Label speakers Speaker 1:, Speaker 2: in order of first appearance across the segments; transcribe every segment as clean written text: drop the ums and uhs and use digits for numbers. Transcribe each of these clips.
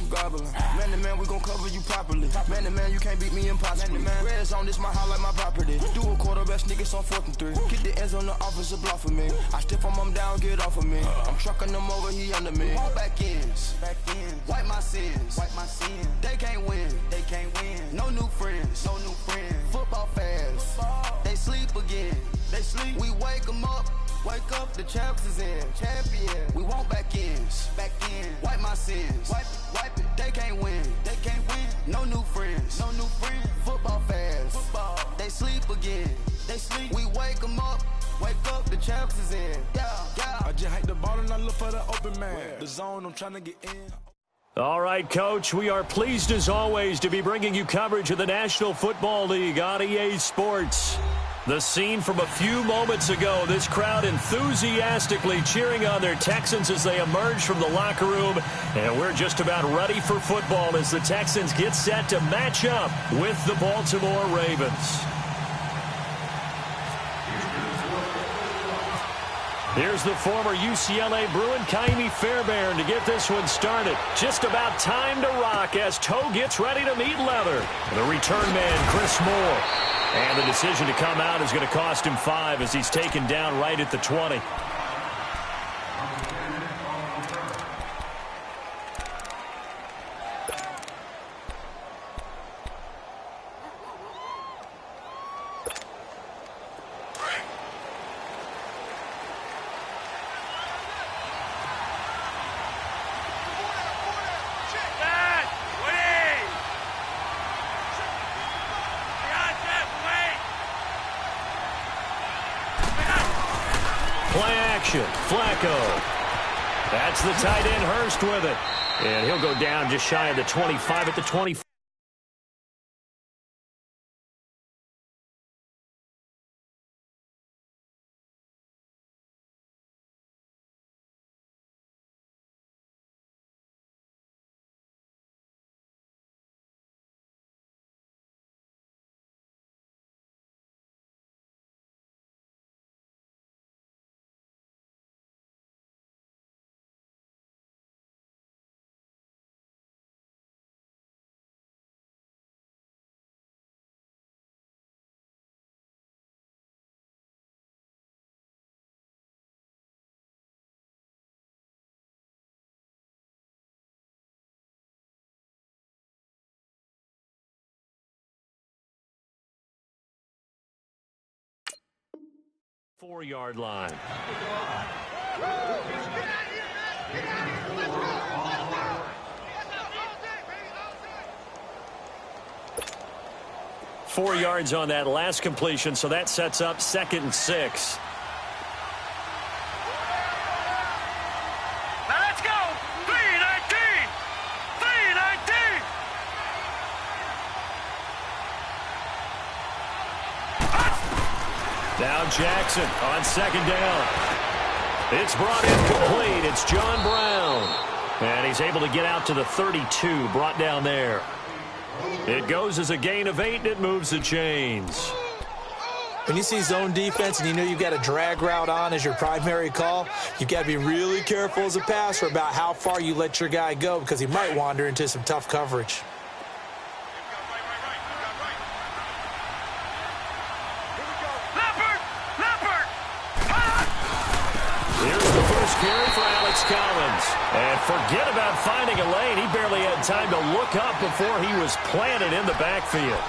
Speaker 1: gobbling. Man to man, we gon' cover you properly. Man to man, you can't beat me impossibly. Red zone, this my house like my property. Do a quarterback niggas on 4th and 3. Get the ends on the offensive block for me. I stiff him down, get off of me. I'm trucking them over, he under me. All back ends. Wipe my sins. They can't win. No new friends. Football fans. They sleep again. We wake them up. Wake up, the champs is in. Champion. We want back ends. Wipe my sins. Wipe it. They can't win. No new friends. Football fans. They sleep again. We wake them up. Wake up, the champs is in. Yeah.
Speaker 2: I just hate the ball and I look for the open man. The zone, I'm trying to get in.
Speaker 3: All right, Coach, we are pleased as always to be bringing you coverage of the National Football League on EA Sports. The scene from a few moments ago, this crowd enthusiastically cheering on their Texans as they emerge from the locker room. And we're just about ready for football as the Texans get set to match up with the Baltimore Ravens. Here's the former UCLA Bruin, Ka'imi Fairbairn, to get this one started. Just about time to rock as Toe gets ready to meet leather. The return man, Chris Moore. And the decision to come out is going to cost him 5 as he's taken down right at the 20. Play action. Flacco. That's the tight end, Hurst, with it. And he'll go down just shy of the 25 at the 24. Four-yard line. Four yards on that last completion, so that sets up 2nd and 6.
Speaker 4: Now let's go! 3-19! 3-19!
Speaker 3: Now Jackson on 2nd down. It's brought in complete. It's John Brown. And he's able to get out to the 32, brought down there. It goes as a gain of 8, and it moves the chains.
Speaker 5: When you see zone defense and you know you've got a drag route on as your primary call, you've got to be really careful as a passer about how far you let your guy go because he might wander into some tough coverage.
Speaker 3: Carry for Alex Collins. And forget about finding a lane. He barely had time to look up before he was planted in the backfield.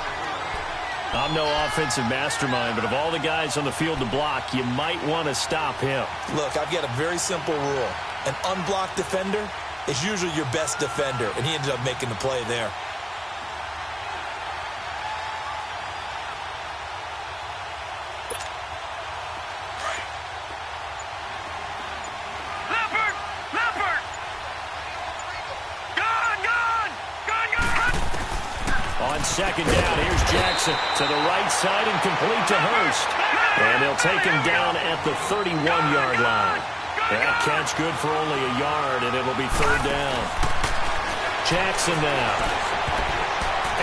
Speaker 3: I'm no offensive mastermind, but of all the guys on the field to block, you might want to stop him.
Speaker 5: Look, I've got a very simple rule. An unblocked defender is usually your best defender, and he ended up making the play there.
Speaker 3: On 2nd down, here's Jackson to the right side and complete to Hurst. And they'll take him down at the 31-yard line. That catch good for only a yard, and it'll be 3rd down. Jackson now.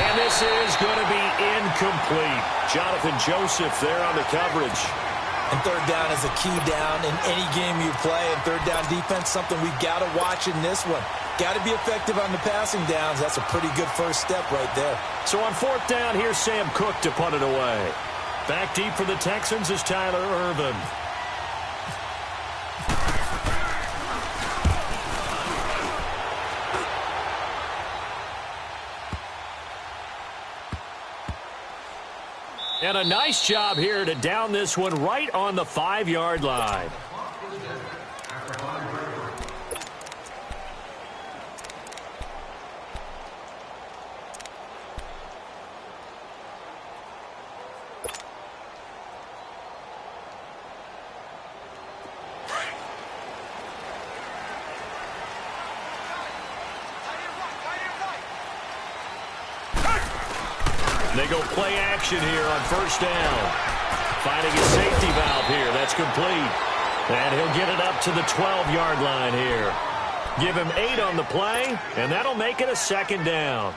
Speaker 3: And this is going to be incomplete. Jonathan Joseph there on the coverage.
Speaker 5: And third down is a key down in any game you play. And third down defense, something we've got to watch in this one. Got to be effective on the passing downs. That's a pretty good first step right there.
Speaker 3: So on fourth down, here's Sam Cook to punt it away. Back deep for the Texans is Tyler Ervin. And a nice job here to down this one right on the 5-yard line. They go play action here on first down. Finding a safety valve here. That's complete. And he'll get it up to the 12-yard line here. Give him 8 on the play, and that'll make it a second down.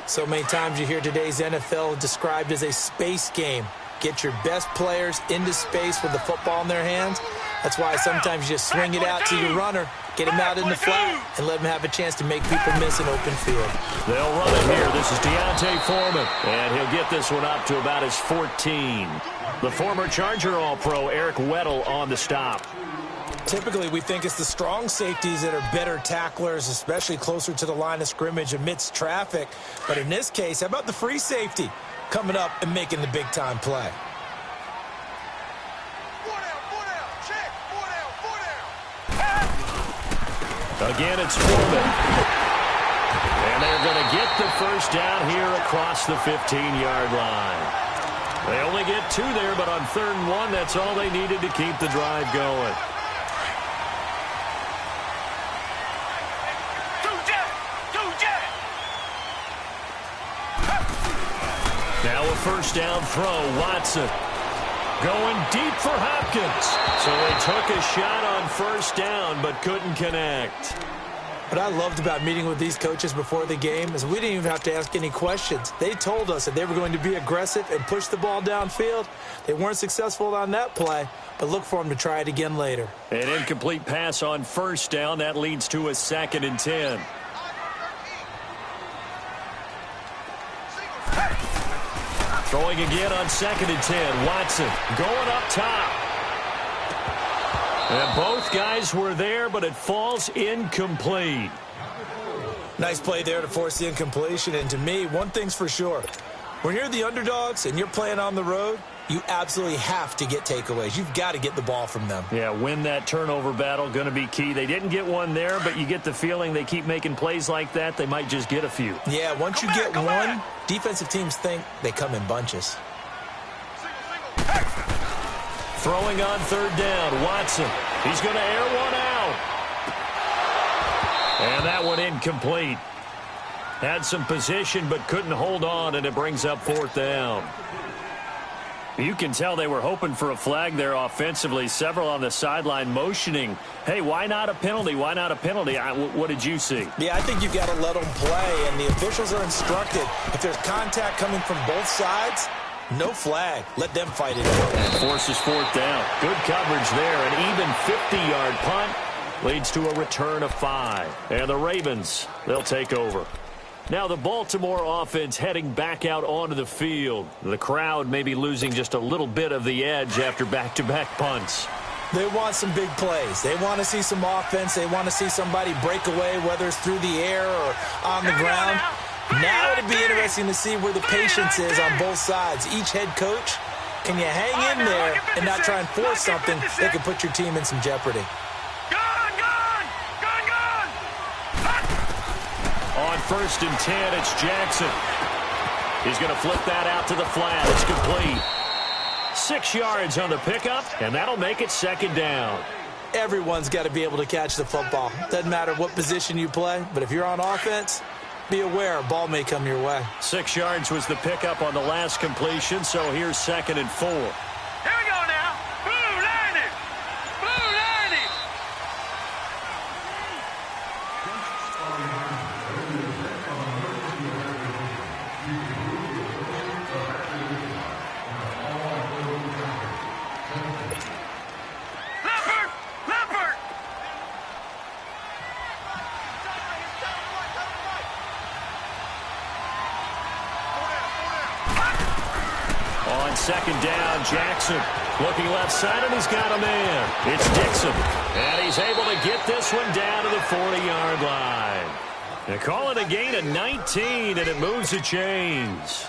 Speaker 5: So many times you hear today's NFL described as a space game. Get your best players into space with the football in their hands. That's why sometimes you just swing it out to your runner, get him out in the flat, and let him have a chance to make people miss an open field.
Speaker 3: They'll run it here. This is Deontay Foreman, and he'll get this one up to about his 14. The former Charger All-Pro Eric Weddle on the stop.
Speaker 5: Typically, we think it's the strong safeties that are better tacklers, especially closer to the line of scrimmage amidst traffic. But in this case, how about the free safety coming up and making the big-time play?
Speaker 3: Again, it's Foreman. And they're going to get the first down here across the 15-yard line. They only get 2 there, but on 3rd and 1, that's all they needed to keep the drive going. Now a first down throw, Watson. Going deep for Hopkins. So they took a shot on first down, but couldn't connect.
Speaker 5: What I loved about meeting with these coaches before the game is we didn't even have to ask any questions. They told us that they were going to be aggressive and push the ball downfield. They weren't successful on that play, but look for them to try it again later.
Speaker 3: An incomplete pass on first down. That leads to a 2nd and 10. Throwing again on 2nd and 10. Watson going up top. And both guys were there, but it falls incomplete.
Speaker 5: Nice play there to force the incompletion. And to me, one thing's for sure. When you're the underdogs and you're playing on the road, you absolutely have to get takeaways. You've got to get the ball from them.
Speaker 3: Yeah, win that turnover battle, going to be key. They didn't get one there, but you get the feeling they keep making plays like that, they might just get a few.
Speaker 5: Yeah, once you get one, defensive teams think they come in bunches.
Speaker 3: Throwing on 3rd down, Watson. He's going to air one out. And that one incomplete. Had some position, but couldn't hold on, and it brings up 4th down. You can tell they were hoping for a flag there offensively. Several on the sideline motioning, hey, why not a penalty? Why not a penalty? What did you see?
Speaker 5: Yeah, I think you've got to let them play, and the officials are instructed. If there's contact coming from both sides, no flag. Let them fight it out.
Speaker 3: And forces 4th down. Good coverage there. An even 50-yard punt leads to a return of 5. And the Ravens, they'll take over. Now the Baltimore offense heading back out onto the field. The crowd may be losing just a little bit of the edge after back-to-back punts.
Speaker 5: They want some big plays. They want to see some offense. They want to see somebody break away, whether it's through the air or on the ground. Now it'll be interesting to see where the patience is on both sides. Each head coach, can you hang in there and not try and force something that could put your team in some jeopardy?
Speaker 3: On 1st and 10, it's Jackson. He's going to flip that out to the flat. It's complete. 6 yards on the pickup, and that'll make it 2nd down.
Speaker 5: Everyone's got to be able to catch the football. Doesn't matter what position you play, but if you're on offense, be aware a ball may come your way.
Speaker 3: 6 yards was the pickup on the last completion, so here's 2nd and 4.
Speaker 4: Here we go now. Blue Lightning. Blue Lightning.
Speaker 3: On second down, Jackson looking left side, and he's got a man. It's Dixon, and he's able to get this one down to the 40-yard line. They call it a gain of 19, and it moves the chains.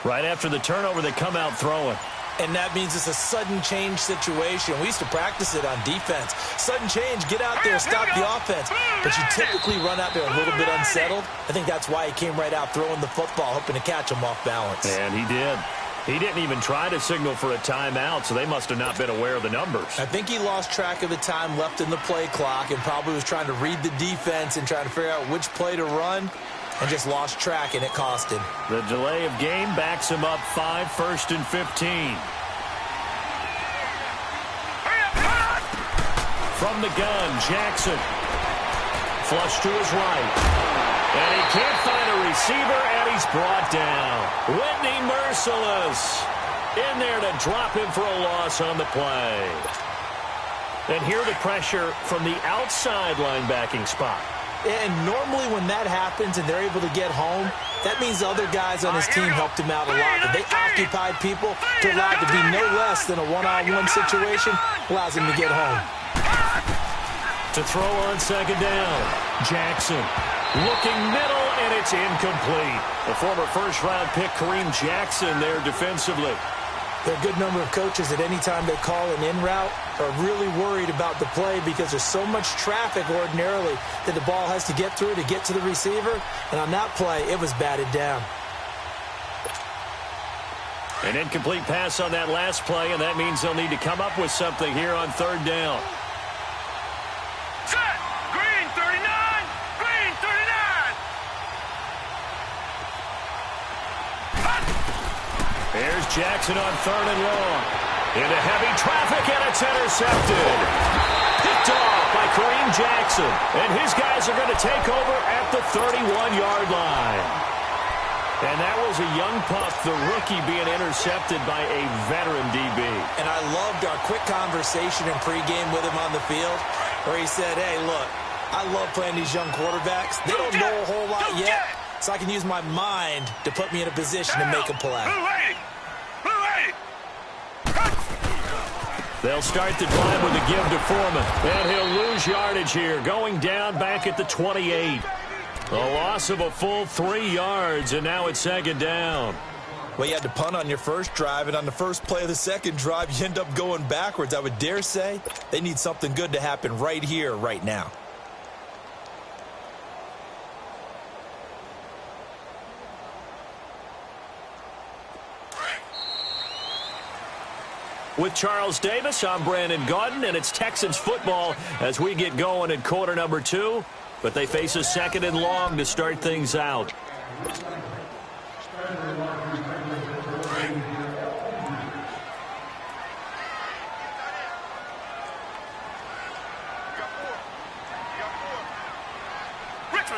Speaker 3: Right after the turnover, they come out throwing.
Speaker 5: And that means it's a sudden change situation. We used to practice it on defense. Sudden change, get out there, stop the offense. But you typically run out there a little bit unsettled. I think that's why he came right out throwing the football, hoping to catch him off balance.
Speaker 3: And he did. He didn't even try to signal for a timeout, so they must have not been aware of the numbers.
Speaker 5: I think he lost track of the time left in the play clock and probably was trying to read the defense and trying to figure out which play to run and just lost track, and it cost him.
Speaker 3: The delay of game backs him up 5, 1st and 15. From the gun, Jackson. Flush to his right. And he can't find a receiver, and he's brought down. Whitney Merciless in there to drop him for a loss on the play. And here the pressure from the outside linebacking spot.
Speaker 5: And normally when that happens and they're able to get home, that means other guys on his team helped him out a lot. But they occupied people to allow it to be no less than a one-on-one situation, allows him to get home.
Speaker 3: To throw on second down, Jackson looking middle, and it's incomplete. The former first-round pick, Kareem Jackson, there defensively.
Speaker 5: There are a good number of coaches that any time they call an in route are really worried about the play because there's so much traffic ordinarily that the ball has to get through to get to the receiver. And on that play, it was batted down.
Speaker 3: An incomplete pass on that last play, and that means they'll need to come up with something here on third down.
Speaker 4: Set! Green 39! Green 39!
Speaker 3: Here's Jackson on third and long. Into heavy traffic, and it's intercepted. Picked off by Kareem Jackson. And his guys are going to take over at the 31-yard line. And that was a young pup, the rookie, being intercepted by a veteran DB.
Speaker 5: And I loved our quick conversation in pregame with him on the field where he said, hey, look, I love playing these young quarterbacks. They don't know a whole lot yet, so I can use my mind to put me in a position to make a play.
Speaker 3: They'll start the drive with a give to Foreman. And he'll lose yardage here, going down back at the 28. A loss of a full 3 yards, and now it's second down.
Speaker 5: Well, you had to punt on your first drive, and on the first play of the second drive, you end up going backwards. I would dare say they need something good to happen right here, right now.
Speaker 3: With Charles Davis, I'm Brandon Gaudin, and it's Texans football as we get going in quarter number 2. But they face a second and long to start things out.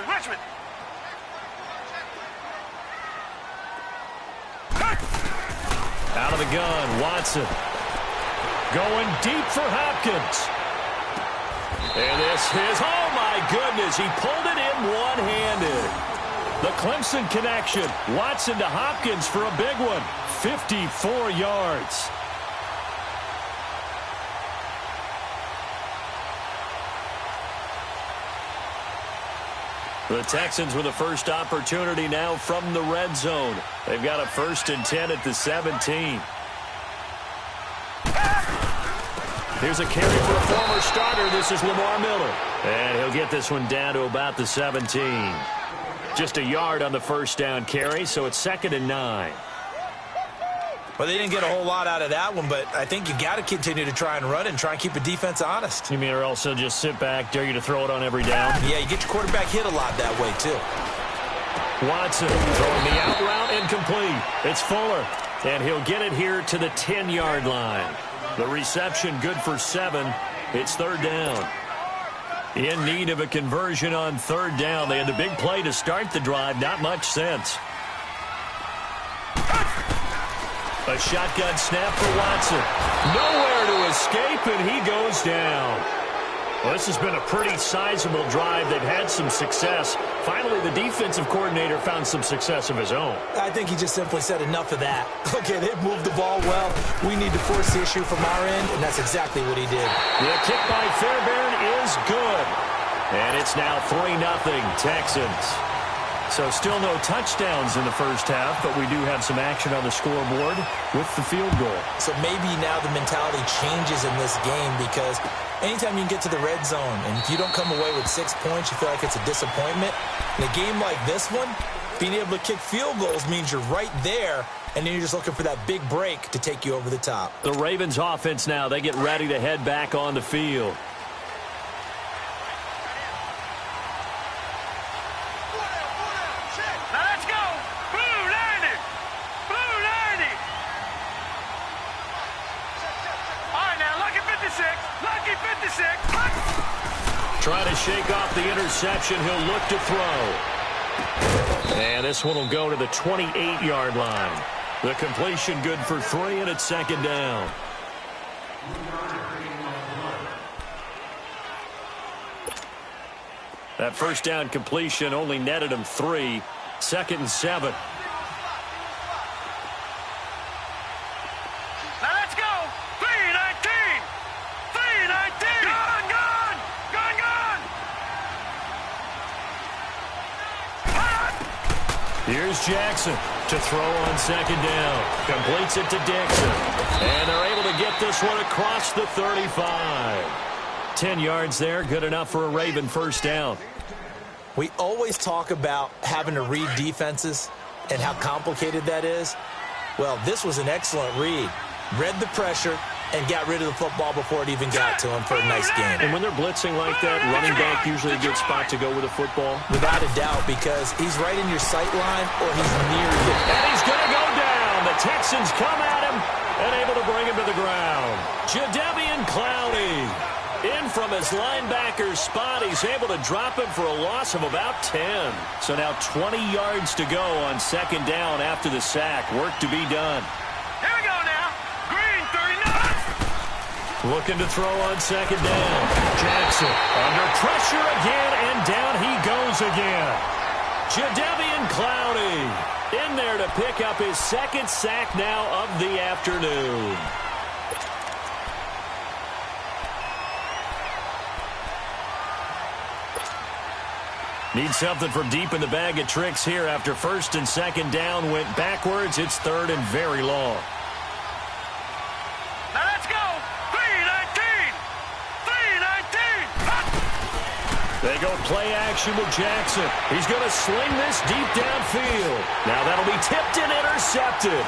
Speaker 4: Richmond!
Speaker 3: Out of the gun, Watson. Going deep for Hopkins. And this is, oh my goodness, he pulled it in one-handed. The Clemson connection. Watson to Hopkins for a big one. 54 yards. The Texans with the first opportunity now from the red zone. They've got a 1st and 10 at the 17. Here's a carry for a former starter. This is Lamar Miller. And he'll get this one down to about the 17. Just a yard on the first down carry, so it's 2nd and 9.
Speaker 5: Well, they didn't get a whole lot out of that one, but I think you got to continue to try and run and try and keep the defense honest.
Speaker 3: You mean or else they'll just sit back, dare you to throw it on every down?
Speaker 5: Yeah, you get your quarterback hit a lot that way, too.
Speaker 3: Watson throwing the out route incomplete. It's Fuller, and he'll get it here to the 10-yard line. The reception good for 7. It's third down. In need of a conversion on third down. They had the big play to start the drive. Not much sense. A shotgun snap for Watson. Nowhere to escape, and he goes down. Well, this has been a pretty sizable drive. They've had some success. Finally, the defensive coordinator found some success of his own.
Speaker 5: I think he just simply said enough of that. Okay, they've moved the ball well. We need to force the issue from our end, and that's exactly what he did.
Speaker 3: The kick by Fairbairn is good. And it's now 3-0 Texans. So still no touchdowns in the first half, but we do have some action on the scoreboard with the field goal. So
Speaker 5: maybe now the mentality changes in this game because anytime you can get to the red zone and if you don't come away with 6 points, you feel like it's a disappointment. In a game like this one, being able to kick field goals means you're right there, and then you're just looking for that big break to take you over the top.
Speaker 3: The Ravens offense now, they get ready to head back on the field. Trying to shake off the interception. He'll look to throw. And this one will go to the 28-yard line. The completion good for 3, and it's second down. That first down completion only netted him 3. 2nd and 7. Here's Jackson to throw on second down. Completes it to Dixon. And they're able to get this one across the 35. 10 yards there, good enough for a Raven first down.
Speaker 5: We always talk about having to read defenses and how complicated that is. Well, this was an excellent read. Read the pressure and got rid of the football before it even got to him for a nice game.
Speaker 3: And when they're blitzing like that, running back usually a good spot to go with a football?
Speaker 5: Without a doubt, because he's right in your sight line or he's near you.
Speaker 3: And he's going to go down. The Texans come at him and able to bring him to the ground. Jadeveon Clowney in from his linebacker spot. He's able to drop him for a loss of about 10. So now 20 yards to go on second down after the sack. Work to be done.
Speaker 4: Here we go now. Green 39.
Speaker 3: Looking to throw on second down. Jackson under pressure again, and down he goes again. Jadeveon Clowney in there to pick up his 2nd sack now of the afternoon. Need something from deep in the bag of tricks here after 1st and 2nd down went backwards. It's 3rd and very long.
Speaker 4: Now let's go. 3-19. 3-19.
Speaker 3: They go play action with Jackson. He's going to sling this deep downfield. Now that'll be tipped and intercepted.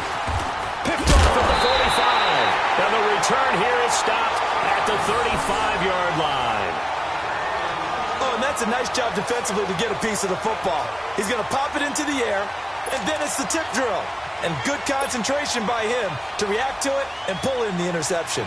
Speaker 3: Picked off at the 45. And the return here is stopped at the 35-yard line.
Speaker 5: Oh, and that's a nice job defensively to get a piece of the football. He's going to pop it into the air, and then it's the tip drill. And good concentration by him to react to it and pull in the interception.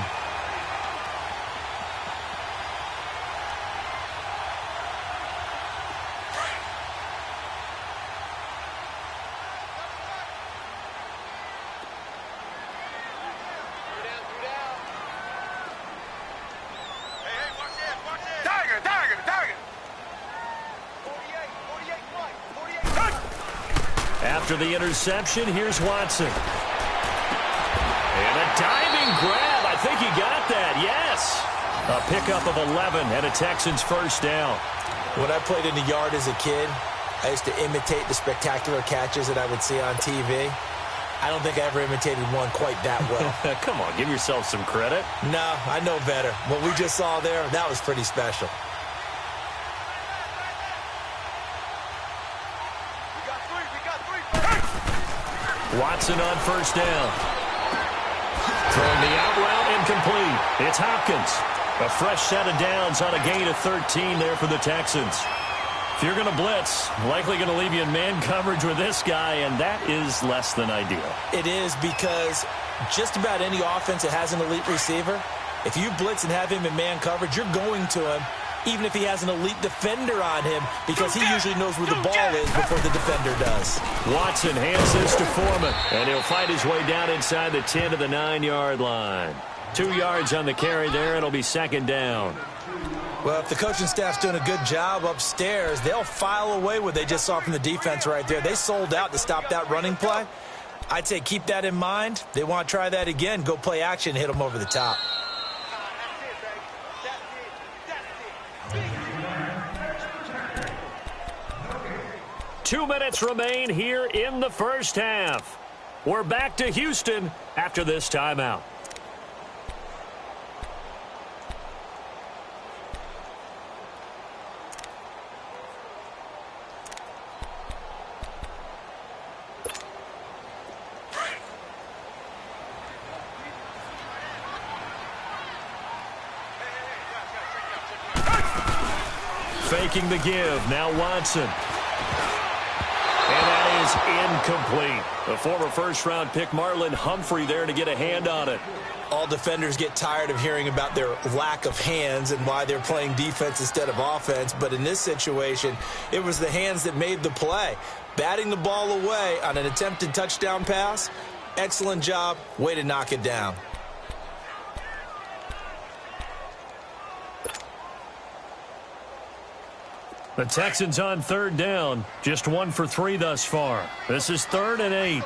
Speaker 3: After the interception, here's Watson. And a diving grab. I think he got that. Yes. A pickup of 11 and a Texans first down.
Speaker 5: When I played in the yard as a kid, I used to imitate the spectacular catches that I would see on TV. I don't think I ever imitated one quite that well.
Speaker 3: Come on, give yourself some credit.
Speaker 5: No, I know better. What we just saw there, that was pretty special.
Speaker 3: Watson on first down. Throwing the out route incomplete. It's Hopkins. A fresh set of downs on a gain of 13 there for the Texans. If you're going to blitz, likely going to leave you in man coverage with this guy, and that is less than ideal.
Speaker 5: It is, because just about any offense that has an elite receiver, if you blitz and have him in man coverage, you're going to him, even if he has an elite defender on him, because he usually knows where the ball is before the defender does.
Speaker 3: Watson hands this to Foreman, and he'll fight his way down inside the 10 to the 9-yard line. 2 yards on the carry there. It'll be second down.
Speaker 5: Well, if the coaching staff's doing a good job upstairs, they'll file away what they just saw from the defense right there. They sold out to stop that running play. I'd say keep that in mind. They want to try that again. Go play action, hit them over the top.
Speaker 3: Two minutes remain here in the first half. We're back to Houston after this timeout. Faking the give. Now Watson. And that is incomplete. The former first-round pick Marlon Humphrey there to get a hand on it.
Speaker 5: All defenders get tired of hearing about their lack of hands and why they're playing defense instead of offense. But in this situation, it was the hands that made the play. Batting the ball away on an attempted touchdown pass. Excellent job. Way to knock it down.
Speaker 3: The Texans on third down. Just 1 for 3 thus far. This is 3rd and 8.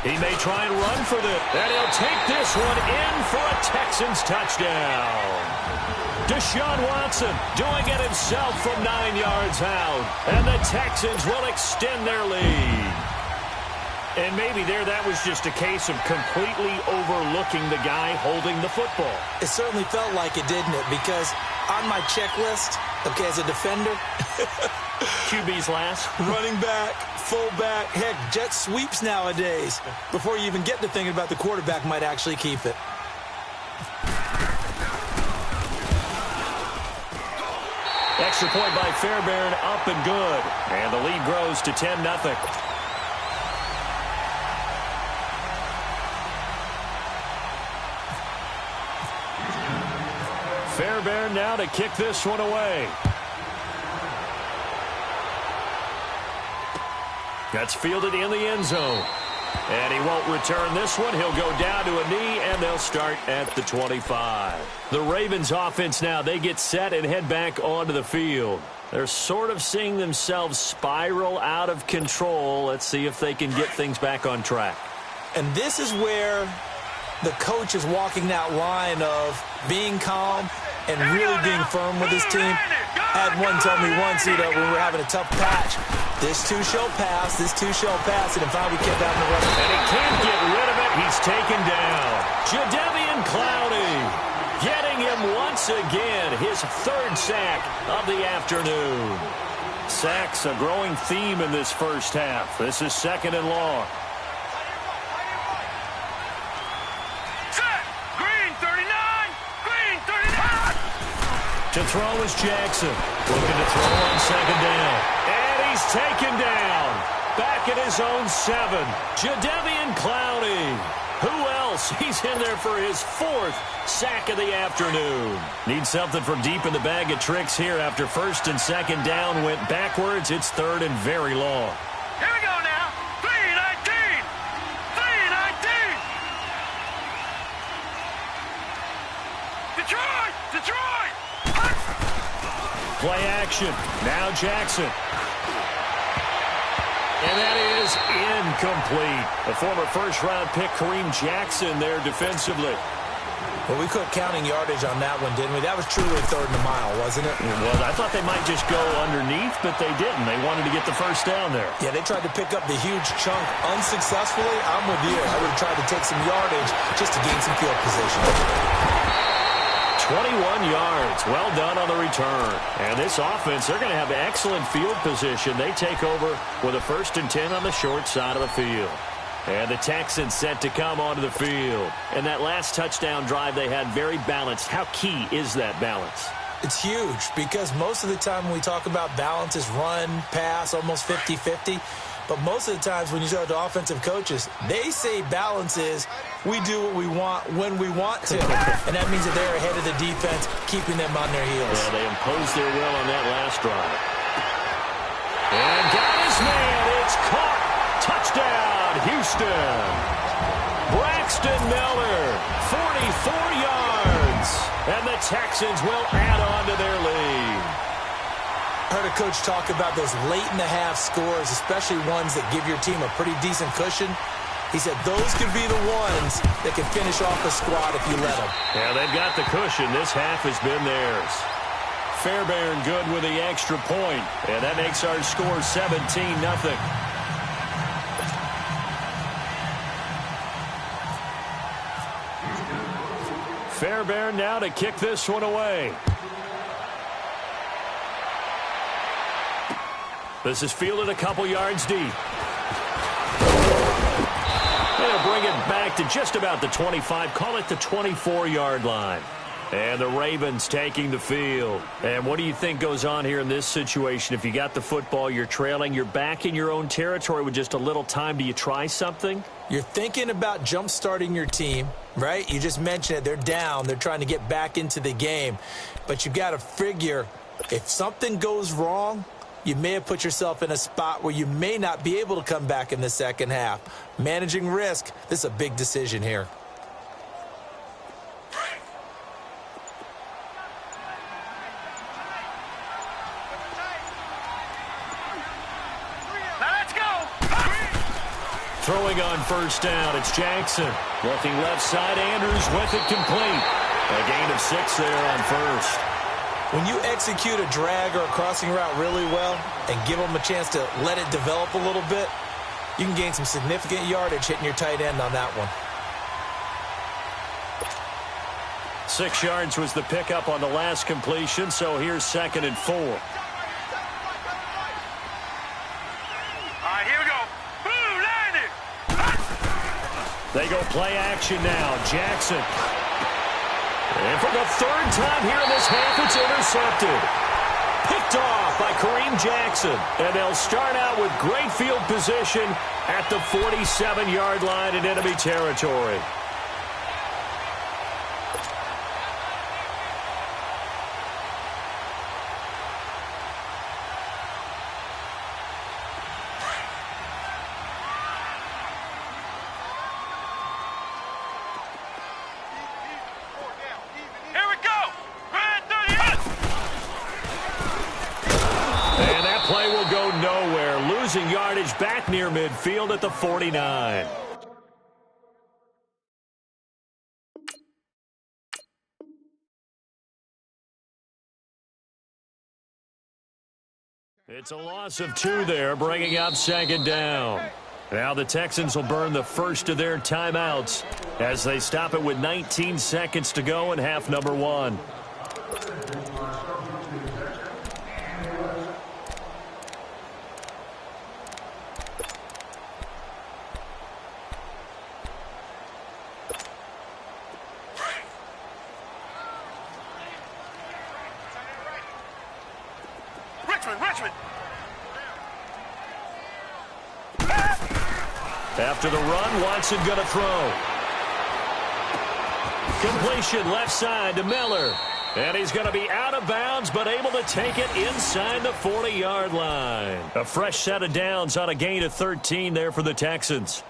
Speaker 3: He may try and run for this. And he'll take this one in for a Texans touchdown. Deshaun Watson doing it himself from 9 yards out. And the Texans will extend their lead. And maybe that was just a case of completely overlooking the guy holding the football.
Speaker 5: It certainly felt like it, didn't it? Because on my checklist, okay, as a defender,
Speaker 3: QB's last.
Speaker 5: Running back, fullback, heck, jet sweeps nowadays. Before you even get to thinking about the quarterback might actually keep it.
Speaker 3: Extra point by Fairbairn, up and good. And the lead grows to 10-0. Fairbairn now to kick this one away. That's fielded in the end zone. And he won't return this one. He'll go down to a knee, and they'll start at the 25. The Ravens offense now, they get set and head back onto the field. They're sort of seeing themselves spiral out of control. Let's see if they can get things back on track.
Speaker 5: And this is where the coach is walking that line of being calm and really being firm with his team. I had one tell me once, when we were having a tough patch, this too shall pass, and if I would keep having the rest.
Speaker 3: And he can't get rid of it. He's taken down. Jadeveon Clowney getting him once again, his 3rd sack of the afternoon. Sacks a growing theme in this first half. This is 2nd and long. To throw is Jackson. Looking to throw on 2nd down. And he's taken down. Back at his own 7. Jadeveon Clowney. Who else? He's in there for his 4th sack of the afternoon. Needs something from deep in the bag of tricks here after 1st and 2nd down went backwards. It's 3rd and very long.
Speaker 4: Here we go now. 3-19. 3-19. Detroit.
Speaker 3: Play action. Now Jackson. And that is incomplete. The former first-round pick, Kareem Jackson, there defensively.
Speaker 5: Well, we quit counting yardage on that one, didn't we? That was truly 3rd and a mile, wasn't it?
Speaker 3: It was. I thought they might just go underneath, but they didn't. They wanted to get the first down there.
Speaker 5: Yeah, they tried to pick up the huge chunk unsuccessfully. I'm with you. I would have tried to take some yardage just to gain some field position.
Speaker 3: 21 yards. Well done on the return. And this offense, they're going to have excellent field position. They take over with a 1st and 10 on the short side of the field. And the Texans set to come onto the field. And that last touchdown drive they had, very balanced. How key is that balance?
Speaker 5: It's huge because most of the time when we talk about balance is run, pass, almost 50-50. But most of the times when you talk to offensive coaches, they say balance is we do what we want when we want to. And that means that they're ahead of the defense, keeping them on their heels.
Speaker 3: Yeah, they imposed their will on that last drive. And got his man. It's caught. Touchdown, Houston. Braxton Miller, 44 yards. And the Texans will add on to their lead.
Speaker 5: Heard a coach talk about those late-in-the-half scores, especially ones that give your team a pretty decent cushion. He said those could be the ones that can finish off a squad if you let them.
Speaker 3: Yeah, they've got the cushion. This half has been theirs. Fairbairn good with the extra point, and that makes our score 17-0. Fairbairn now to kick this one away. This is fielded a couple yards deep. They'll bring it back to just about the 25, call it the 24-yard line. And the Ravens taking the field. And what do you think goes on here in this situation? If you got the football, you're trailing, you're back in your own territory with just a little time. Do you try something?
Speaker 5: You're thinking about jump-starting your team, right? You just mentioned it. They're down. They're trying to get back into the game. But you've got to figure if something goes wrong, you may have put yourself in a spot where you may not be able to come back in the second half. Managing risk, this is a big decision here.
Speaker 3: Throwing on first down, it's Jackson. Looking left side, Andrews with it complete. A gain of 6 there on first.
Speaker 5: When you execute a drag or a crossing route really well and give them a chance to let it develop a little bit, you can gain some significant yardage hitting your tight end on that one.
Speaker 3: 6 yards was the pickup on the last completion, so here's 2nd and 4.
Speaker 4: All right, here we go. Boom, landed.
Speaker 3: They go play action now. Jackson. And for the 3rd time here in this half, it's intercepted. Picked off by Kareem Jackson. And they'll start out with great field position at the 47-yard line in enemy territory. Yardage back near midfield at the 49. It's a loss of 2 there, bringing up 2nd down. Now the Texans will burn the first of their timeouts as they stop it with 19 seconds to go in half number 1.
Speaker 4: Richmond.
Speaker 3: After the run, Watson going to throw. Completion left side to Miller. And he's going to be out of bounds, but able to take it inside the 40-yard line. A fresh set of downs on a gain of 13 there for the Texans.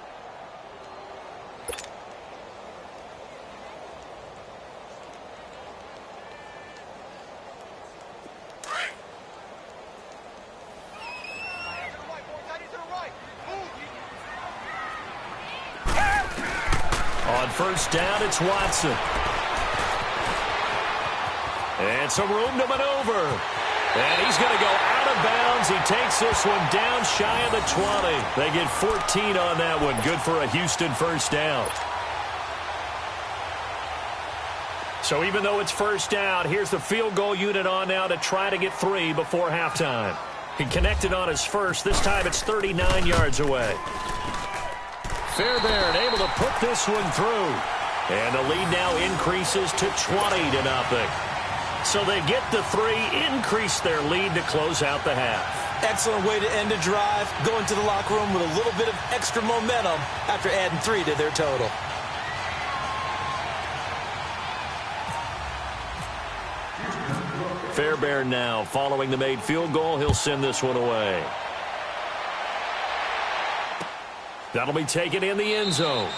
Speaker 3: First down, it's Watson. And some room to maneuver. And he's going to go out of bounds. He takes this one down shy of the 20. They get 14 on that one. Good for a Houston first down. So even though it's first down, here's the field goal unit on now to try to get 3 before halftime. He connected on his first. This time it's 39 yards away. Fairbairn able to put this one through. And the lead now increases to 20-0. So they get the 3, increase their lead to close out the half.
Speaker 5: Excellent way to end a drive. Go into the locker room with a little bit of extra momentum after adding 3 to their total.
Speaker 3: Fairbairn now following the made field goal. He'll send this one away. That'll be taken in the end zone.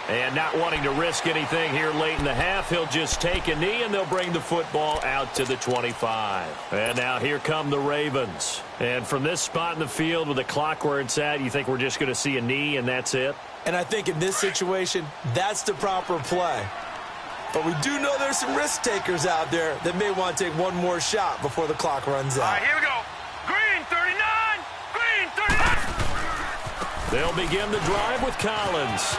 Speaker 3: And not wanting to risk anything here late in the half, he'll just take a knee, and they'll bring the football out to the 25. And now here come the Ravens. And from this spot in the field with the clock where it's at, you think we're just going to see a knee and that's it?
Speaker 5: And I think in this situation, that's the proper play. But we do know there's some risk takers out there that may want to take one more shot before the clock runs out.
Speaker 4: All right, here we go. Green 39. Green 39.
Speaker 3: They'll begin the drive with Collins.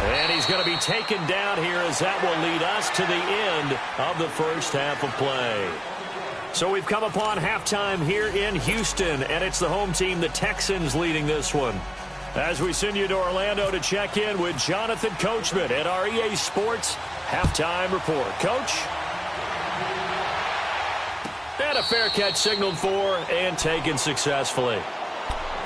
Speaker 3: And he's going to be taken down here as that will lead us to the end of the first half of play. So we've come upon halftime here in Houston, and it's the home team, the Texans, leading this one. As we send you to Orlando to check in with Jonathan Coachman at our EA Sports Halftime Report. Coach? And a fair catch signaled for and taken successfully.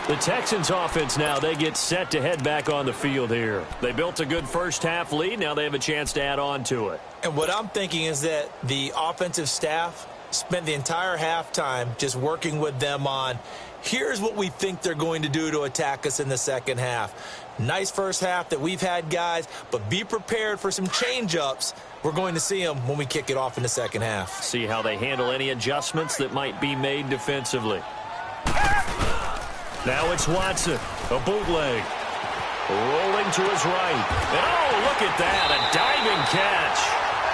Speaker 3: The Texans offense now, they get set to head back on the field here. They built a good first half lead. Now they have a chance to add on to it.
Speaker 5: And what I'm thinking is that the offensive staff spent the entire halftime just working with them on, here's what we think they're going to do to attack us in the second half. Nice first half that we've had, guys, but be prepared for some change-ups. We're going to see them when we kick it off in the second half.
Speaker 3: See how they handle any adjustments that might be made defensively. Now it's Watson, a bootleg. Rolling to his right. And oh, look at that, a diving catch.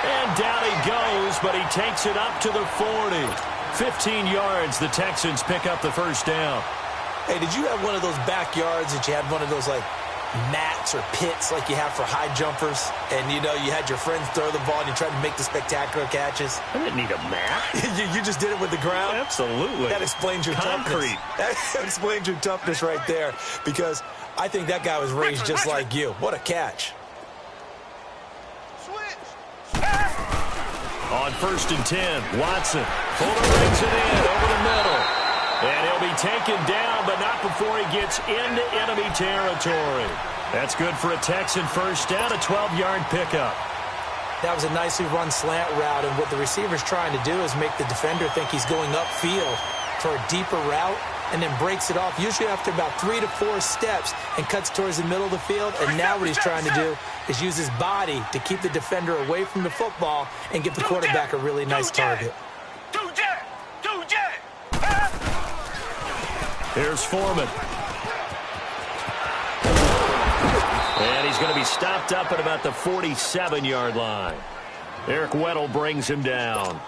Speaker 3: And down he goes, but he takes it up to the 40. 15 yards, the Texans pick up the first down.
Speaker 5: Hey, did you have one of those backyards that you had one of those, like, mats or pits like you have for high jumpers? And, you know, you had your friends throw the ball and you tried to make the spectacular catches?
Speaker 3: I didn't need a mat.
Speaker 5: you just did it with the ground?
Speaker 3: Absolutely.
Speaker 5: That explains your
Speaker 3: concrete.
Speaker 5: Toughness. That explains your toughness right there, because I think that guy was raised just like you. What a catch.
Speaker 3: On 1st and 10, Watson. Fuller brings it in over the middle. And he'll be taken down, but not before he gets into enemy territory. That's good for a Texan first down, a 12-yard pickup.
Speaker 5: That was a nicely run slant route, and what the receiver's trying to do is make the defender think he's going upfield for a deeper route, and then breaks it off, usually after about 3 to 4 steps, and cuts towards the middle of the field. And now what he's trying to do is use his body to keep the defender away from the football and give the quarterback a really nice target.
Speaker 3: Here's Foreman. And he's going to be stopped up at about the 47-yard line. Eric Weddle brings him down.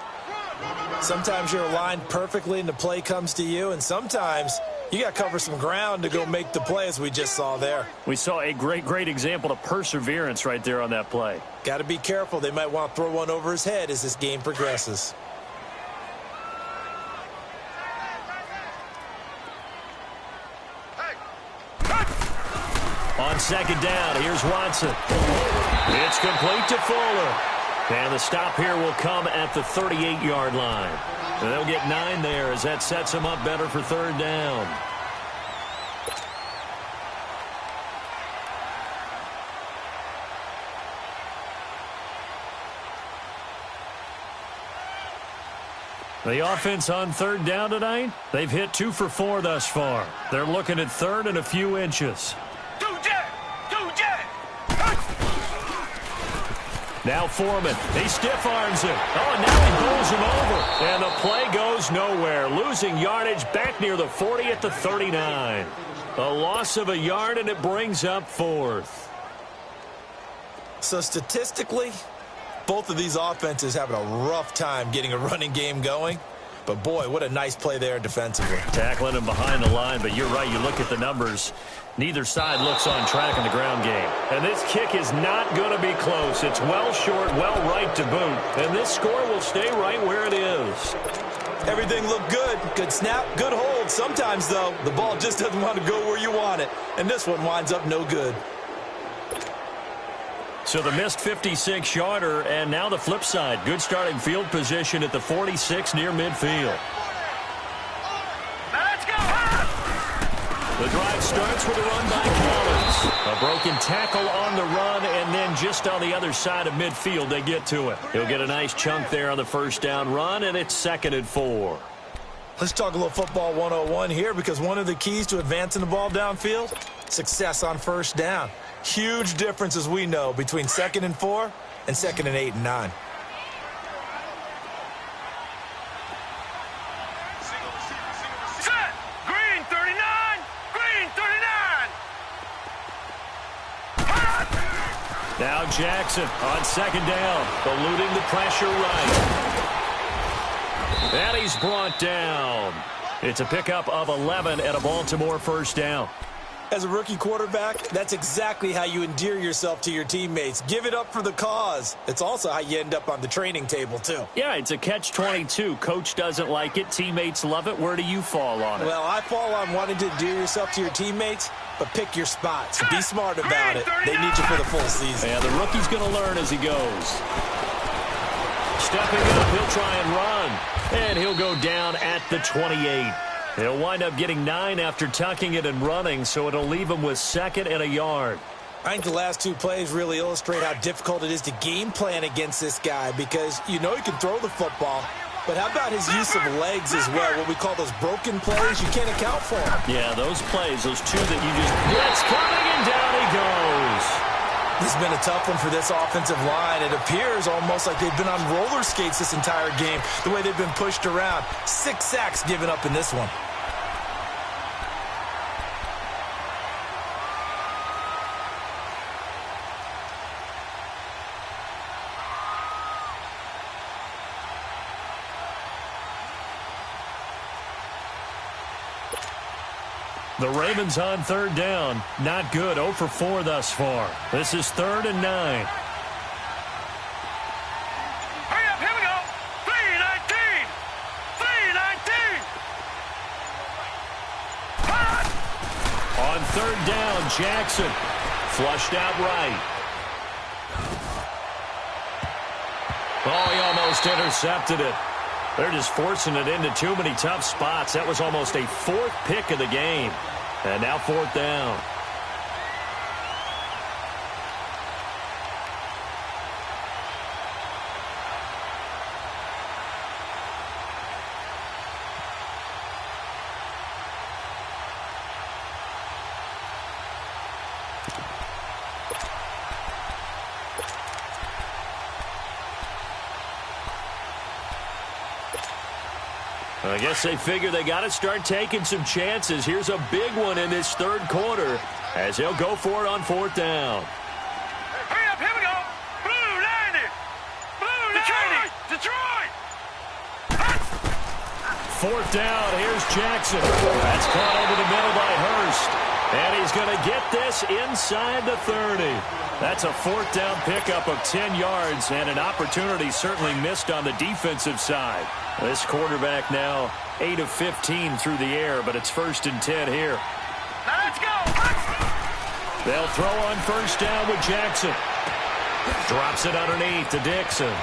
Speaker 5: Sometimes you're aligned perfectly and the play comes to you, and sometimes you got to cover some ground to go make the play, as we just saw there.
Speaker 3: We saw a great example of perseverance right there on that play.
Speaker 5: Got to be careful. They might want to throw one over his head as this game progresses.
Speaker 3: On second down, here's Watson. It's complete to Fuller. And the stop here will come at the 38-yard line. And they'll get 9 there as that sets them up better for third down. The offense on third down tonight, they've hit 2 for 4 thus far. They're looking at third and a few inches. Now Foreman, he stiff arms him. Oh, and now he bowls him over. And the play goes nowhere. Losing yardage back near the 40 at the 39. A loss of a yard, and it brings up 4th.
Speaker 5: So statistically, both of these offenses having a rough time getting a running game going. But, boy, what a nice play there defensively.
Speaker 3: Tackling him behind the line, but you're right. You look at the numbers. Neither side looks on track in the ground game. And this kick is not going to be close. It's well short, well right to boot. And this score will stay right where it is.
Speaker 5: Everything looked good. Good snap, good hold. Sometimes, though, the ball just doesn't want to go where you want it. And this one winds up no good.
Speaker 3: So the missed 56-yarder, and now the flip side. Good starting field position at the 46 near midfield.
Speaker 4: Let's go!
Speaker 3: The drive starts with a run by Collins. A broken tackle on the run, and then just on the other side of midfield, they get to it. He'll get a nice chunk there on the first down run, and it's 2nd and 4.
Speaker 5: Let's talk a little football 101 here, because one of the keys to advancing the ball downfield, success on first down. Huge difference, as we know, between 2nd and 4 and 2nd and 8 and 9.
Speaker 4: Set. Green 39. Green 39.
Speaker 3: Now Jackson on 2nd down, eluding the pressure right. And he's brought down. It's a pickup of 11 and a Baltimore 1st down.
Speaker 5: As a rookie quarterback, that's exactly how you endear yourself to your teammates. Give it up for the cause. It's also how you end up on the training table, too.
Speaker 3: Yeah, it's a catch-22. Coach doesn't like it. Teammates love it. Where do you fall on it?
Speaker 5: Well, I fall on wanting to endear yourself to your teammates, but pick your spots. Be smart about it. They need you for the full season.
Speaker 3: Yeah, the rookie's going to learn as he goes. Stepping up, he'll try and run. And he'll go down at the 28. He'll wind up getting 9 after tucking it and running, so it'll leave him with 2nd and a yard.
Speaker 5: I think the last 2 plays really illustrate how difficult it is to game plan against this guy because you know he can throw the football, but how about his use of legs as well, what we call those broken plays? You can't account for them.
Speaker 3: Yeah, those plays, those 2 that you just... It's coming, and down he goes.
Speaker 5: This has been a tough one for this offensive line. It appears almost like they've been on roller skates this entire game, the way they've been pushed around. 6 sacks given up in this one.
Speaker 3: The Ravens on 3rd down. Not good. 0 for 4 thus far. This is 3rd and 9.
Speaker 4: Hurry up, here we go. 319. 319.
Speaker 3: On 3rd down, Jackson. Flushed out right. Oh, he almost intercepted it. They're just forcing it into too many tough spots. That was almost a 4th pick of the game. And now 4th down. I guess they figure they got to start taking some chances. Here's a big one in this 3rd quarter as they'll go for it on 4th down.
Speaker 4: Hurry up, here we go. Blue 90. Blue 90. Detroit.
Speaker 3: 4th down, here's Jackson. That's caught over the middle by Hurst. And he's going to get this inside the 30. That's a 4th down pickup of 10 yards and an opportunity certainly missed on the defensive side. This quarterback now 8 of 15 through the air, but it's 1st and 10 here.
Speaker 4: Now let's go.
Speaker 3: They'll throw on 1st down with Jackson. Drops it underneath to Dixon.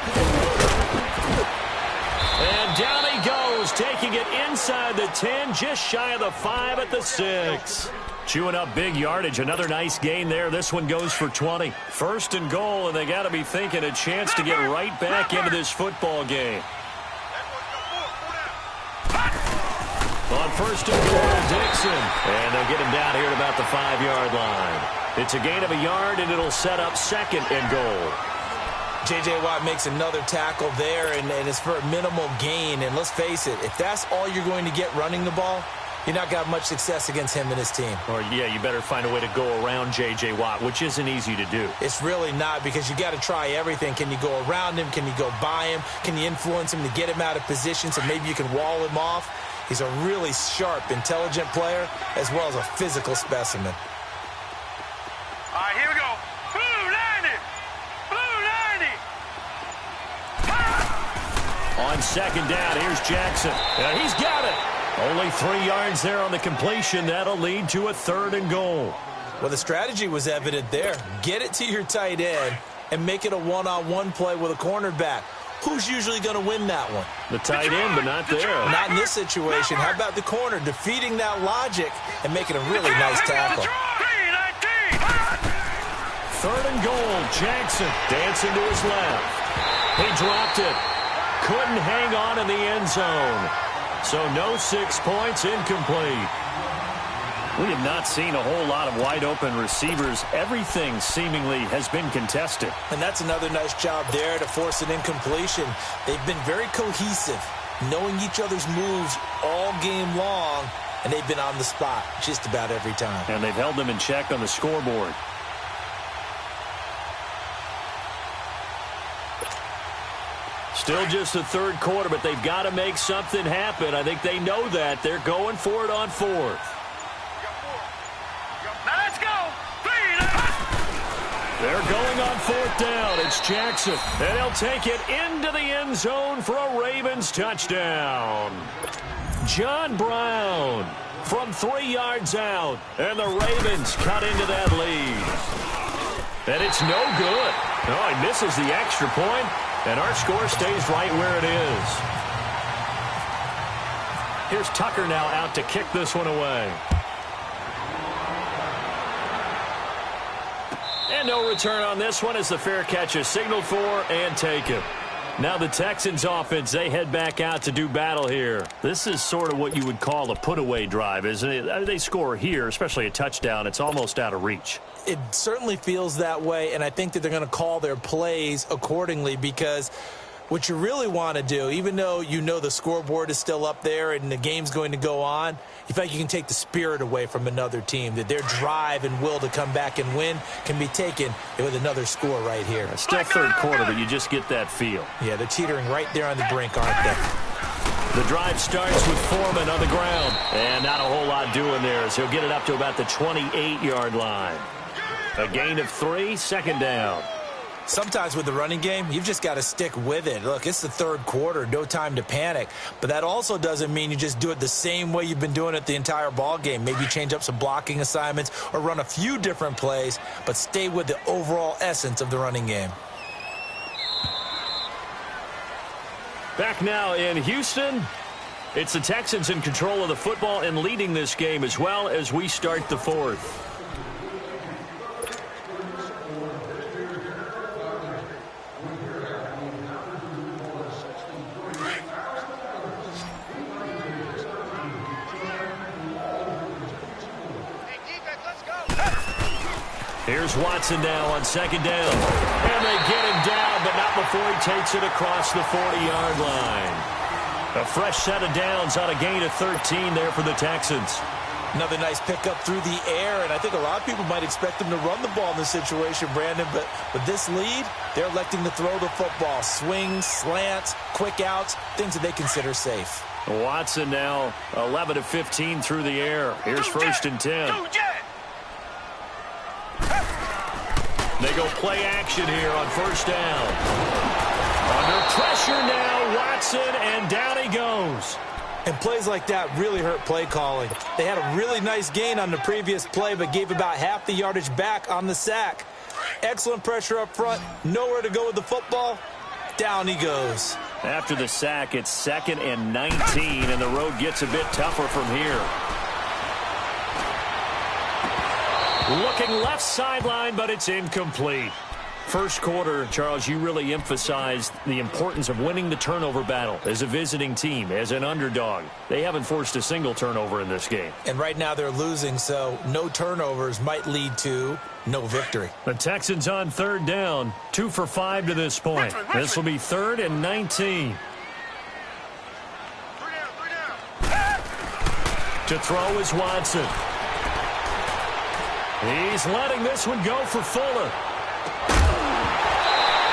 Speaker 3: And down he goes, taking it inside the 10, just shy of the 5 at the 6. Chewing up big yardage. Another nice gain there. This one goes for 20. 1st and goal, and they got to be thinking a chance to get right back into this football game. On 1st and goal, Dixon. And they'll get him down here at about the 5-yard line. It's a gain of a yard, and it'll set up 2nd and goal.
Speaker 5: J.J. Watt makes another tackle there, and it's for a minimal gain. And let's face it, if that's all you're going to get running the ball, you're not going to have much success against him and his team.
Speaker 3: Or, yeah, you better find a way to go around J.J. Watt, which isn't easy to do.
Speaker 5: It's really not, because you got to try everything. Can you go around him? Can you go by him? Can you influence him to get him out of position so maybe you can wall him off? He's a really sharp, intelligent player, as well as a physical specimen.
Speaker 4: All right, here we go. Blue 90. Blue 90.
Speaker 3: On 2nd down, here's Jackson. He's got it. Only 3 yards there on the completion. That'll lead to a 3rd and goal.
Speaker 5: Well, the strategy was evident there. Get it to your tight end and make it a one-on-one play with a cornerback. Who's usually going to win that one?
Speaker 3: The tight end, but not there.
Speaker 5: Not in this situation. How about the corner defeating that logic and making a really nice tackle?
Speaker 3: 3rd and goal. Jackson dancing to his left. He dropped it. Couldn't hang on in the end zone. So no 6 points, incomplete. We have not seen a whole lot of wide-open receivers. Everything seemingly has been contested.
Speaker 5: And that's another nice job there to force an incompletion. They've been very cohesive, knowing each other's moves all game long, and they've been on the spot just about every time.
Speaker 3: And they've held them in check on the scoreboard. Still just the third quarter, but they've got to make something happen. I think they know that. They're going for it on fourth.
Speaker 4: Now let's go.
Speaker 3: They're going on fourth down. It's Jackson, and he'll take it into the end zone for a Ravens touchdown. John Brown from 3 yards out, and the Ravens cut into that lead. And it's no good. No, he misses the extra point, and our score stays right where it is. Here's Tucker now out to kick this one away. And no return on this one as the fair catch is signaled for and taken. Now the Texans offense, they head back out to do battle here. This is sort of what you would call a put-away drive, isn't it? They score here, especially a touchdown. It's almost out of reach.
Speaker 5: It certainly feels that way, and I think that they're going to call their plays accordingly, because what you really want to do, even though you know the scoreboard is still up there and the game's going to go on, you feel like you can take the spirit away from another team, that their drive and will to come back and win can be taken with another score right here.
Speaker 3: It's still third quarter, but you just get that feel.
Speaker 5: Yeah, they're teetering right there on the brink, aren't they?
Speaker 3: The drive starts with Foreman on the ground, and not a whole lot doing there as he'll get it up to about the 28-yard line. A gain of 3, second down.
Speaker 5: Sometimes with the running game, you've just got to stick with it. Look, it's the third quarter, no time to panic. But that also doesn't mean you just do it the same way you've been doing it the entire ball game. Maybe change up some blocking assignments or run a few different plays, but stay with the overall essence of the running game.
Speaker 3: Back now in Houston, it's the Texans in control of the football and leading this game as well as we start the fourth. Here's Watson now on second down. And they get him down, but not before he takes it across the 40-yard line. A fresh set of downs on a gain of 13 there for the Texans.
Speaker 5: Another nice pickup through the air, and I think a lot of people might expect them to run the ball in this situation, Brandon, but with this lead, they're electing to throw the football. Swings, slants, quick outs, things that they consider safe.
Speaker 3: Watson now 11 of 15 through the air. Here's first and 10. They go play action here on first down. Under pressure now, Watson, and down he goes.
Speaker 5: And plays like that really hurt play calling. They had a really nice gain on the previous play, but gave about half the yardage back on the sack. Excellent pressure up front, nowhere to go with the football. Down he goes.
Speaker 3: After the sack, it's 2nd and 19, and the road gets a bit tougher from here. Looking left sideline, but it's incomplete. First quarter, Charles, you really emphasized the importance of winning the turnover battle as a visiting team, as an underdog. They haven't forced a single turnover in this game.
Speaker 5: And right now they're losing, so no turnovers might lead to no victory.
Speaker 3: The Texans on third down, 2 for 5 to this point. This will be 3rd and 19. To throw is Watson. He's letting this one go for Fuller.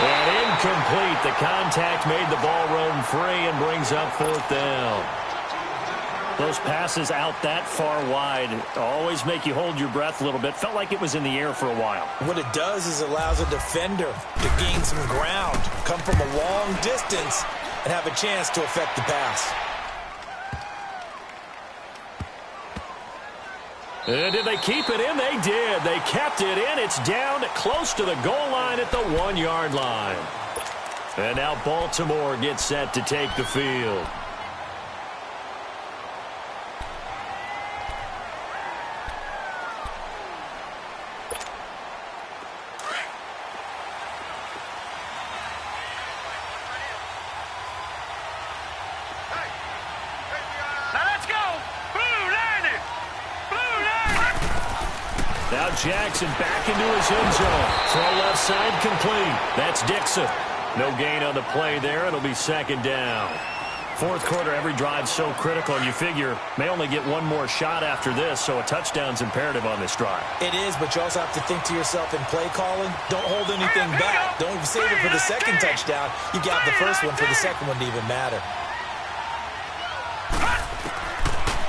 Speaker 3: And incomplete. The contact made the ball roam free and brings up 4th down. Those passes out that far wide always make you hold your breath a little bit. Felt like it was in the air for a while.
Speaker 5: What it does is allows a defender to gain some ground, come from a long distance, and have a chance to affect the pass.
Speaker 3: And did they keep it in? They did. They kept it in. It's down close to the goal line at the 1-yard line. And now Baltimore gets set to take the field. Now Jackson back into his end zone. Throw left side complete. That's Dixon. No gain on the play there. It'll be second down. Fourth quarter, every drive so critical, and you figure may only get one more shot after this, so a touchdown's imperative on this drive.
Speaker 5: It is, but you also have to think to yourself in play calling, don't hold anything back. Don't save it for the second touchdown. You got the first one for the second one to even matter.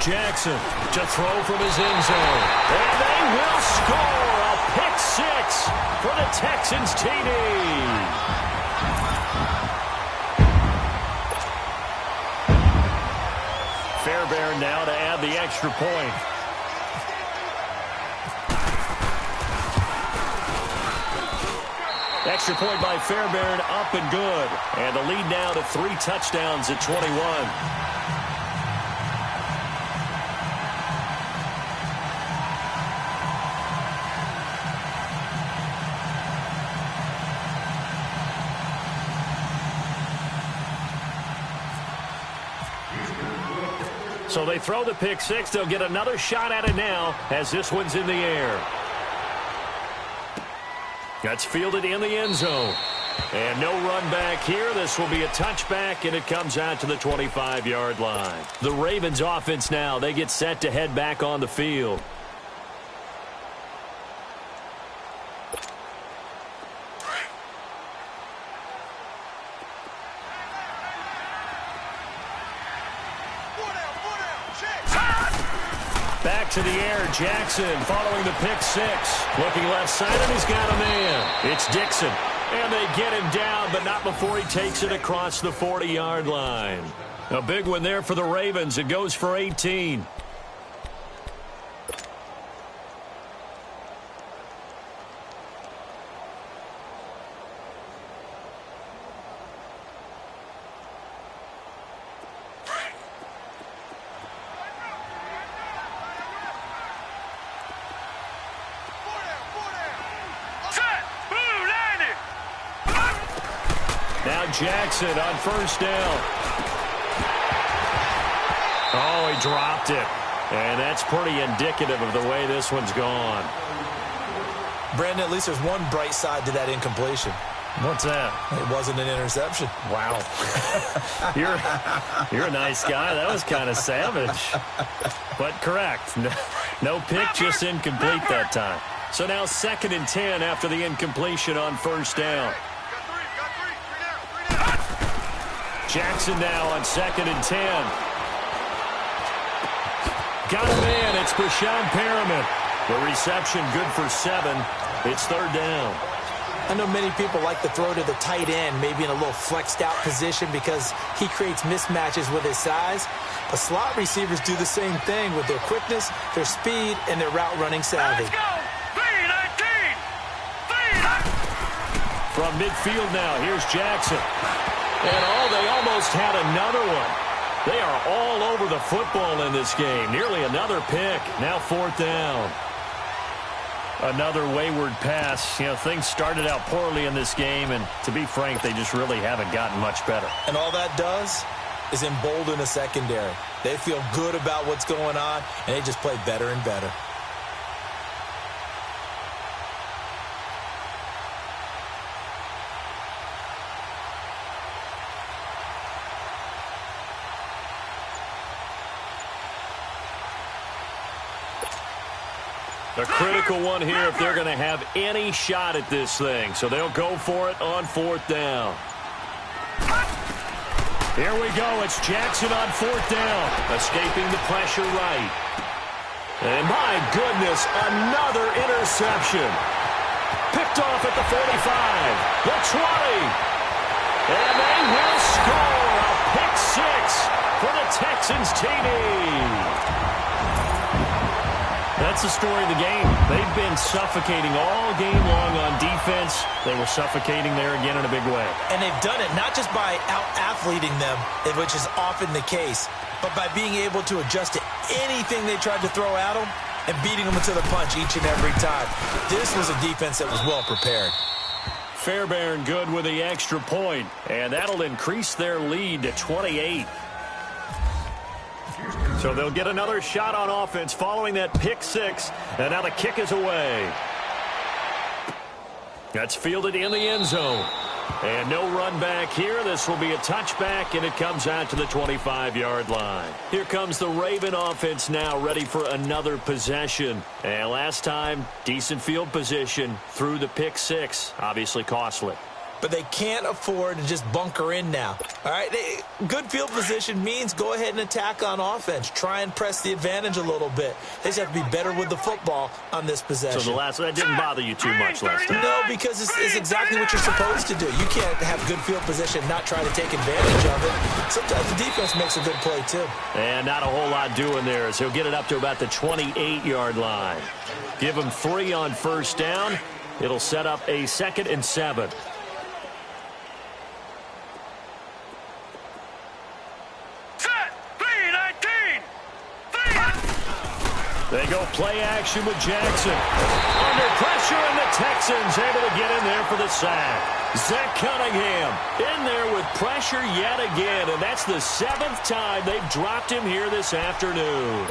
Speaker 3: Jackson to throw from his end zone. And they will score a pick six for the Texans TD. Fairbairn now to add the extra point. Extra point by Fairbairn, up and good. And the lead now to 3 touchdowns at 21. So they throw the pick six. They'll get another shot at it now as this one's in the air. That's fielded in the end zone. And no run back here. This will be a touchback, and it comes out to the 25-yard line. The Ravens offense now, they get set to head back on the field. Back to the air, Jackson following the pick six. Looking left side, and he's got a man. It's Dixon. And they get him down, but not before he takes it across the 40-yard line. A big one there for the Ravens. It goes for 18. Jackson on first down. Oh, he dropped it. And that's pretty indicative of the way this one's gone.
Speaker 5: Brandon, at least there's one bright side to that incompletion.
Speaker 3: What's that?
Speaker 5: It wasn't an interception.
Speaker 3: Wow. You're a nice guy. That was kind of savage. But correct. No pick, just incomplete that time. So now 2nd and 10 after the incompletion on first down. Jackson now on 2nd and 10. Got a man. It's Brashad Perriman. The reception good for 7. It's 3rd down.
Speaker 5: I know many people like to throw to the tight end, maybe in a little flexed out position because he creates mismatches with his size. But slot receivers do the same thing with their quickness, their speed, and their route running savvy.
Speaker 4: Let's go! B-19!
Speaker 3: From midfield now, here's Jackson. And they almost had another one. They are all over the football in this game. Nearly another pick. Now 4th down. Another wayward pass. You know, things started out poorly in this game, and to be frank, they just really haven't gotten much better.
Speaker 5: And all that does is embolden a secondary. They feel good about what's going on, and they just play better and better.
Speaker 3: A critical one here if they're going to have any shot at this thing. So they'll go for it on 4th down. Here we go. It's Jackson on 4th down. Escaping the pressure right. And my goodness, another interception. Picked off at the 45. The 20. And they will score a pick six for the Texans TD. That's the story of the game. They've been suffocating all game long on defense. They were suffocating there again in a big way.
Speaker 5: And they've done it not just by out-athleting them, which is often the case, but by being able to adjust to anything they tried to throw at them and beating them to the punch each and every time. This was a defense that was well prepared.
Speaker 3: Fairbairn good with the extra point, and that'll increase their lead to 28. So they'll get another shot on offense following that pick six. And now the kick is away. That's fielded in the end zone. And no run back here. This will be a touchback, and it comes out to the 25-yard line. Here comes the Raven offense now, ready for another possession. And last time, decent field position through the pick six. Obviously costly.
Speaker 5: But they can't afford to just bunker in now. All right, good field position means go ahead and attack on offense. Try and press the advantage a little bit. They just have to be better with the football on this possession.
Speaker 3: So that didn't bother you too much last time?
Speaker 5: No, because it's exactly what you're supposed to do. You can't have good field position and not try to take advantage of it. Sometimes the defense makes a good play, too.
Speaker 3: And not a whole lot doing there, as he'll get it up to about the 28-yard line. Give him 3 on first down. It'll set up a 2nd and 7. They go play action with Jackson. Under pressure, and the Texans able to get in there for the sack. Zach Cunningham in there with pressure yet again, and that's the 7th time they've dropped him here this afternoon.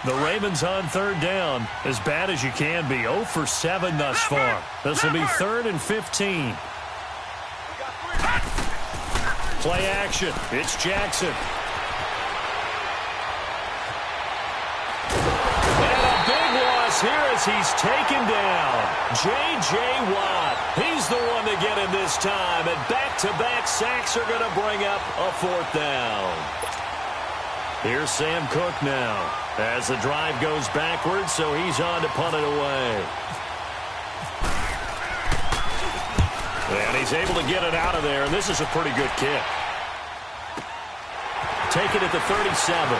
Speaker 3: The Ravens on 3rd down, as bad as you can be. 0 for 7 thus far. This will be 3rd and 15. Play action. It's Jackson. And a big loss here as he's taken down. J.J. Watt. He's the one to get him this time. And back-to-back sacks are going to bring up a 4th down. Here's Sam Cook now as the drive goes backwards, so he's on to punt it away. And he's able to get it out of there, and this is a pretty good kick. Take it at the 37.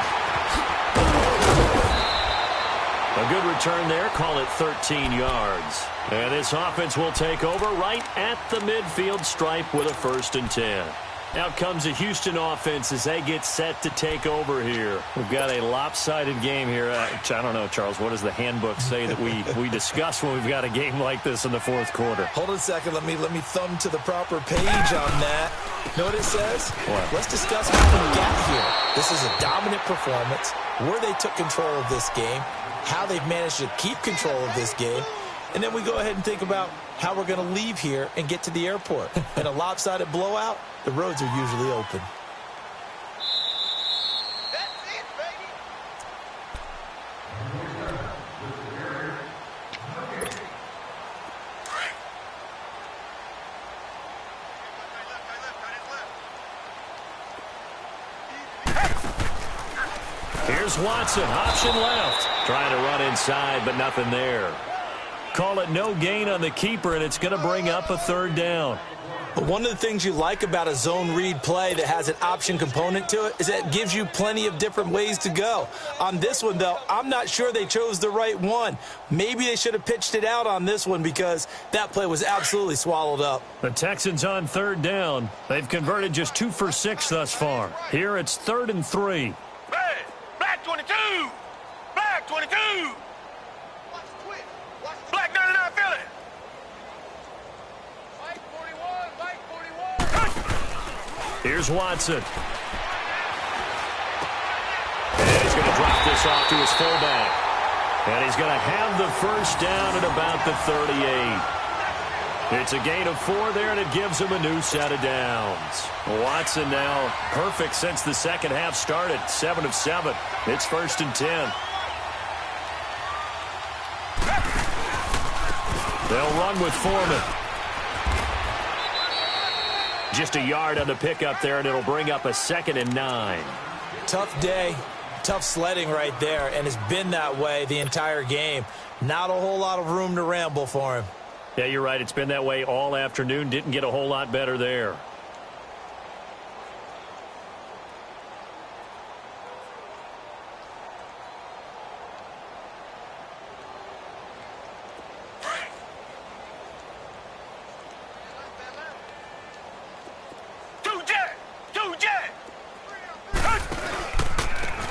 Speaker 3: A good return there. Call it 13 yards. And this offense will take over right at the midfield stripe with a 1st and 10. Out comes the Houston offense as they get set to take over here. We've got a lopsided game here. I don't know, Charles, what does the handbook say that we discuss when we've got a game like this in the 4th quarter?
Speaker 5: Hold on a second. Let me thumb to the proper page on that. Know what it says?
Speaker 3: What?
Speaker 5: Let's discuss how we got here. This is a dominant performance, where they took control of this game, how they've managed to keep control of this game, and then we go ahead and think about how we're going to leave here and get to the airport. In a lopsided blowout, the roads are usually open.
Speaker 4: That's it, baby.
Speaker 3: Here's Watson, option left. Trying to run inside, but nothing there. Call it no gain on the keeper, and it's going to bring up a 3rd down.
Speaker 5: But one of the things you like about a zone read play that has an option component to it is that it gives you plenty of different ways to go. On this one, though, I'm not sure they chose the right one. Maybe they should have pitched it out on this one because that play was absolutely swallowed up.
Speaker 3: The Texans on 3rd down. They've converted just 2 for 6 thus far. Here it's 3rd and 3.
Speaker 4: Red, black 22. Black 22. Black 99 Philly. White 41. White 41.
Speaker 3: Here's Watson. And he's going to drop this off to his fullback. And he's going to have the 1st down at about the 38. It's a gain of 4 there, and it gives him a new set of downs. Watson now perfect since the 2nd half started. 7 of 7. It's 1st and 10. They'll run with Foreman. Just a yard on the pickup there, and it'll bring up a 2nd and 9.
Speaker 5: Tough day, tough sledding right there, and it's been that way the entire game. Not a whole lot of room to ramble for him.
Speaker 3: Yeah, you're right. It's been that way all afternoon. Didn't get a whole lot better there.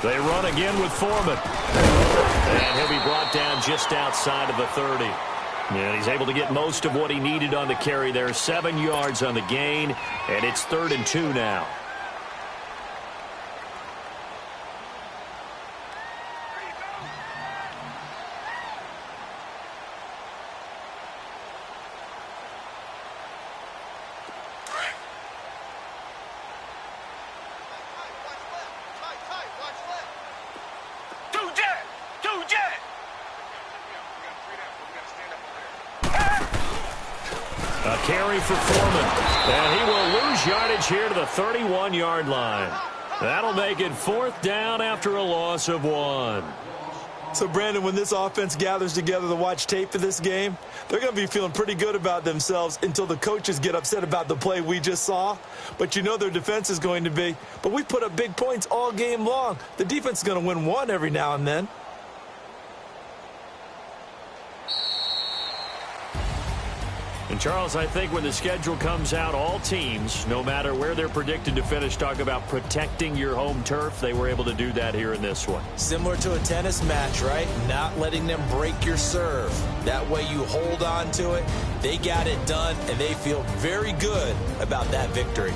Speaker 3: They run again with Foreman. And he'll be brought down just outside of the 30. And he's able to get most of what he needed on the carry there. 7 yards on the gain, and it's 3rd and 2 now. A carry for Foreman, and he will lose yardage here to the 31-yard line. That'll make it 4th down after a loss of 1.
Speaker 5: So, Brandon, when this offense gathers together to watch tape for this game, they're going to be feeling pretty good about themselves until the coaches get upset about the play we just saw. But you know their defense is going to be. But we put up big points all game long. The defense is going to win one every now and then.
Speaker 3: And, Charles, I think when the schedule comes out, all teams, no matter where they're predicted to finish, talk about protecting your home turf. They were able to do that here in this one.
Speaker 5: Similar to a tennis match, right? Not letting them break your serve. That way you hold on to it. They got it done, and they feel very good about that victory.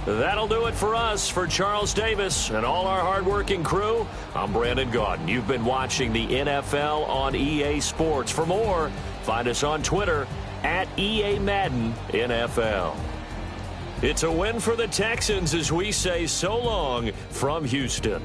Speaker 3: That'll do it for us. For Charles Davis and all our hardworking crew, I'm Brandon Gaudin. You've been watching the NFL on EA Sports. For more, find us on Twitter at EA Madden NFL. It's a win for the Texans as we say so long from Houston.